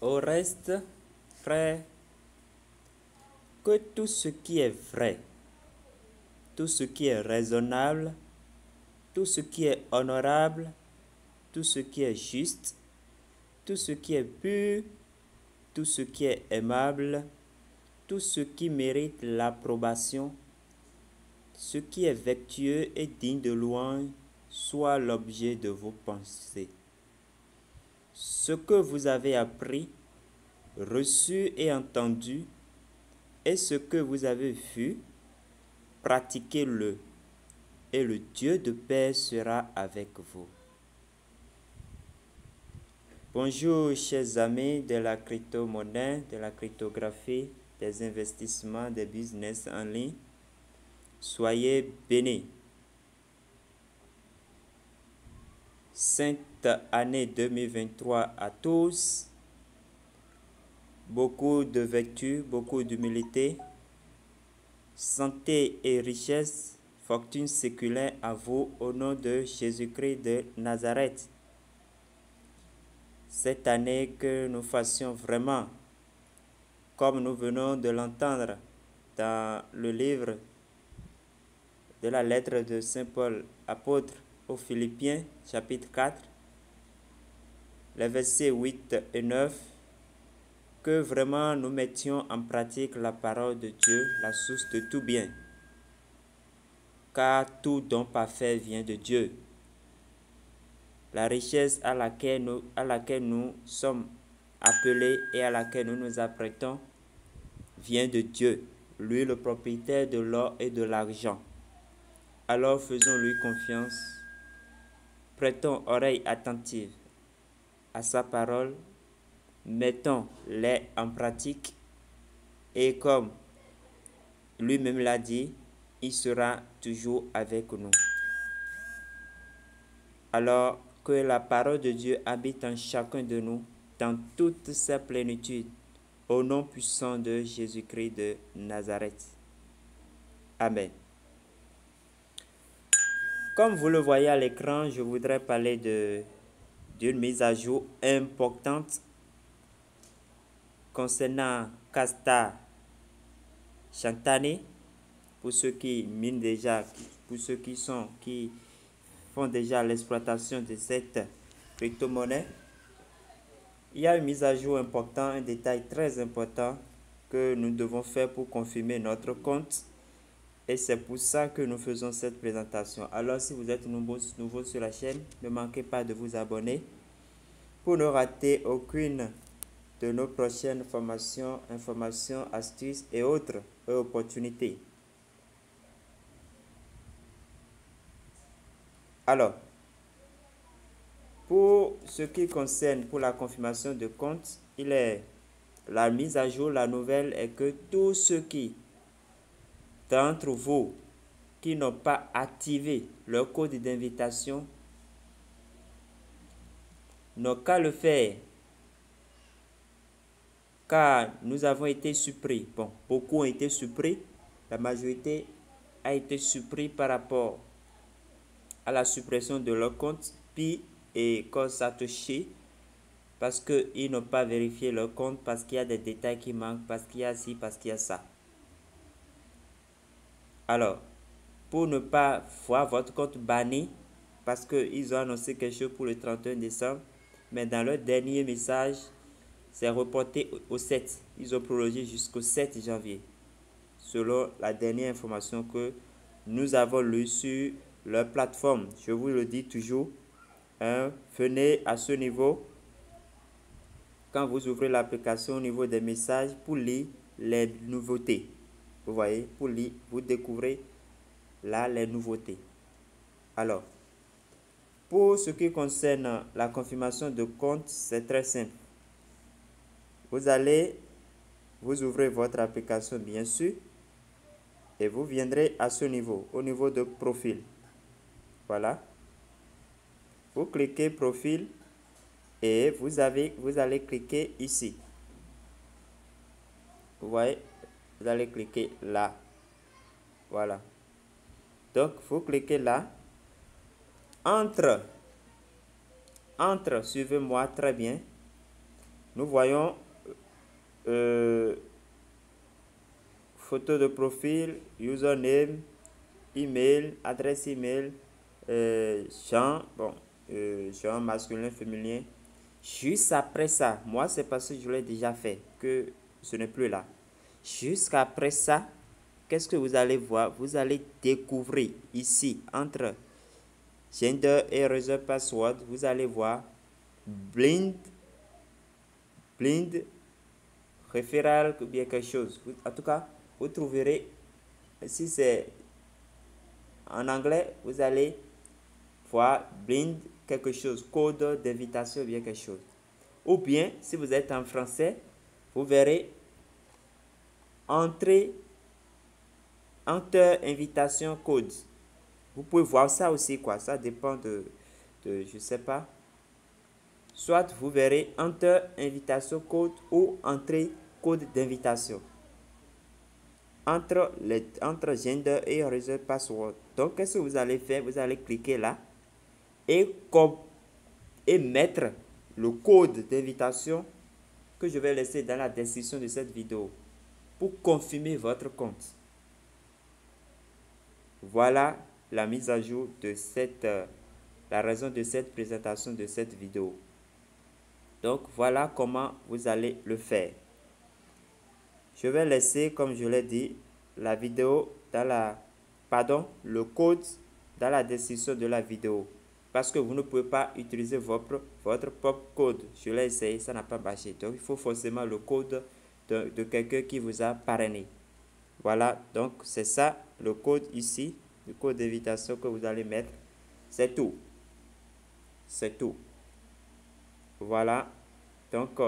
Au reste, frères, que tout ce qui est vrai, tout ce qui est raisonnable, tout ce qui est honorable, tout ce qui est juste, tout ce qui est pur, tout ce qui est aimable, tout ce qui mérite l'approbation, ce qui est vertueux et digne de louange, soit l'objet de vos pensées. Ce que vous avez appris, reçu et entendu, et ce que vous avez vu, pratiquez-le, et le Dieu de paix sera avec vous. Bonjour chers amis de la crypto-monnaie, de la cryptographie, des investissements, des business en ligne. Soyez bénis. Sainte année 2023 à tous. Beaucoup de vertus, beaucoup d'humilité, santé et richesse, fortune séculaire à vous au nom de Jésus-Christ de Nazareth. Cette année, que nous fassions vraiment, comme nous venons de l'entendre dans le livre de la lettre de Saint Paul, apôtre aux Philippiens, chapitre 4, les versets 8 et 9, que vraiment nous mettions en pratique la parole de Dieu, la source de tout bien. Car tout don parfait vient de Dieu. La richesse à laquelle nous sommes appelés et à laquelle nous nous apprêtons vient de Dieu, lui le propriétaire de l'or et de l'argent. Alors faisons-lui confiance, prêtons oreille attentive à sa parole, mettons-les en pratique et comme lui-même l'a dit, il sera toujours avec nous. Alors que la parole de Dieu habite en chacun de nous dans toute sa plénitude, au nom puissant de Jésus-Christ de Nazareth. Amen. Comme vous le voyez à l'écran, je voudrais parler d'une mise à jour importante concernant Casta Shantani. Pour ceux qui minent déjà, pour ceux qui font déjà l'exploitation de cette crypto-monnaie, il y a une mise à jour importante, un détail très important que nous devons faire pour confirmer notre compte. Et c'est pour ça que nous faisons cette présentation. Alors, si vous êtes nouveau sur la chaîne, ne manquez pas de vous abonner pour ne rater aucune de nos prochaines formations, informations, astuces et autres opportunités. Alors, pour ce qui concerne pour la confirmation de compte, la mise à jour, la nouvelle est que tous ceux d'entre vous qui n'ont pas activé leur code d'invitation n'ont qu'à le faire, car nous avons été surpris. Bon, beaucoup ont été surpris, la majorité a été surpris par rapport à la suppression de leur compte Pi et Satoshi, parce qu'ils n'ont pas vérifié leur compte, parce qu'il y a des détails qui manquent, parce qu'il y a ci, parce qu'il y a ça. Alors, pour ne pas voir votre compte banni, parce qu'ils ont annoncé quelque chose pour le 31 décembre, mais dans leur dernier message, c'est reporté au 7. Ils ont prolongé jusqu'au 7 janvier, selon la dernière information que nous avons lue sur leur plateforme. Je vous le dis toujours, venez à ce niveau, quand vous ouvrez l'application au niveau des messages, pour lire les nouveautés. Vous voyez, pour lire, vous découvrez là les nouveautés. Alors, pour ce qui concerne la confirmation de compte, c'est très simple. Vous ouvrez votre application bien sûr et vous viendrez à ce niveau, au niveau de profil. Voilà. Vous cliquez profil et vous allez cliquer ici. Vous voyez, vous allez cliquer là. Voilà. Donc, vous cliquez là. Entre, suivez-moi très bien. Nous voyons photo de profil, username, email, adresse email, champ, champ masculin, féminin. Juste après ça, moi c'est parce que je l'ai déjà fait que ce n'est plus là. Jusqu'après ça, qu'est-ce que vous allez voir? Vous allez découvrir ici, entre gender et user password, vous allez voir blind, référal ou bien quelque chose. En tout cas, vous trouverez, si c'est en anglais, vous allez voir blind quelque chose, code d'invitation ou bien quelque chose. Ou bien, si vous êtes en français, vous verrez enter invitation code. Vous pouvez voir ça aussi, quoi. Ça dépend je sais pas. Soit vous verrez enter invitation code ou entrer code d'invitation. Entre gender et user password. Donc, qu'est-ce que vous allez faire? Vous allez cliquer là et mettre le code d'invitation que je vais laisser dans la description de cette vidéo pour confirmer votre compte. Voilà la mise à jour de la raison de cette présentation de cette vidéo. Donc voilà comment vous allez le faire. Je vais laisser, comme je l'ai dit, la vidéo le code dans la description de la vidéo. Parce que vous ne pouvez pas utiliser votre propre code. Je l'ai essayé, ça n'a pas marché. Donc il faut forcément le code de quelqu'un qui vous a parrainé. Voilà, donc c'est ça le code ici, le code d'invitation que vous allez mettre. C'est tout. C'est tout. Voilà. Donc,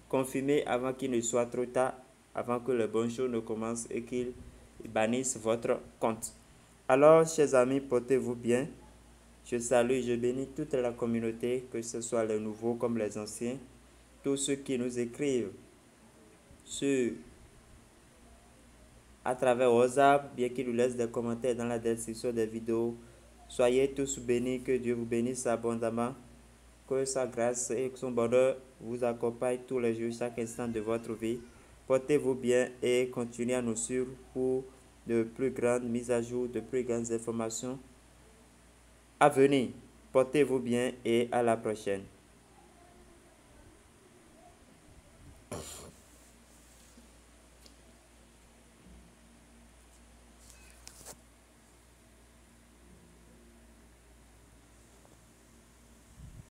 confirmez avant qu'il ne soit trop tard, avant que le bonjour ne commence et qu'il bannisse votre compte. Alors, chers amis, portez-vous bien. Je salue, je bénis toute la communauté, que ce soit les nouveaux comme les anciens, tous ceux qui nous écrivent à travers WhatsApp, bien qu'ils nous laissent des commentaires dans la description des vidéos. Soyez tous bénis, que Dieu vous bénisse abondamment, que sa grâce et son bonheur vous accompagnent tous les jours, chaque instant de votre vie. Portez-vous bien et continuez à nous suivre pour de plus grandes mises à jour, de plus grandes informations à venir. Portez-vous bien et à la prochaine.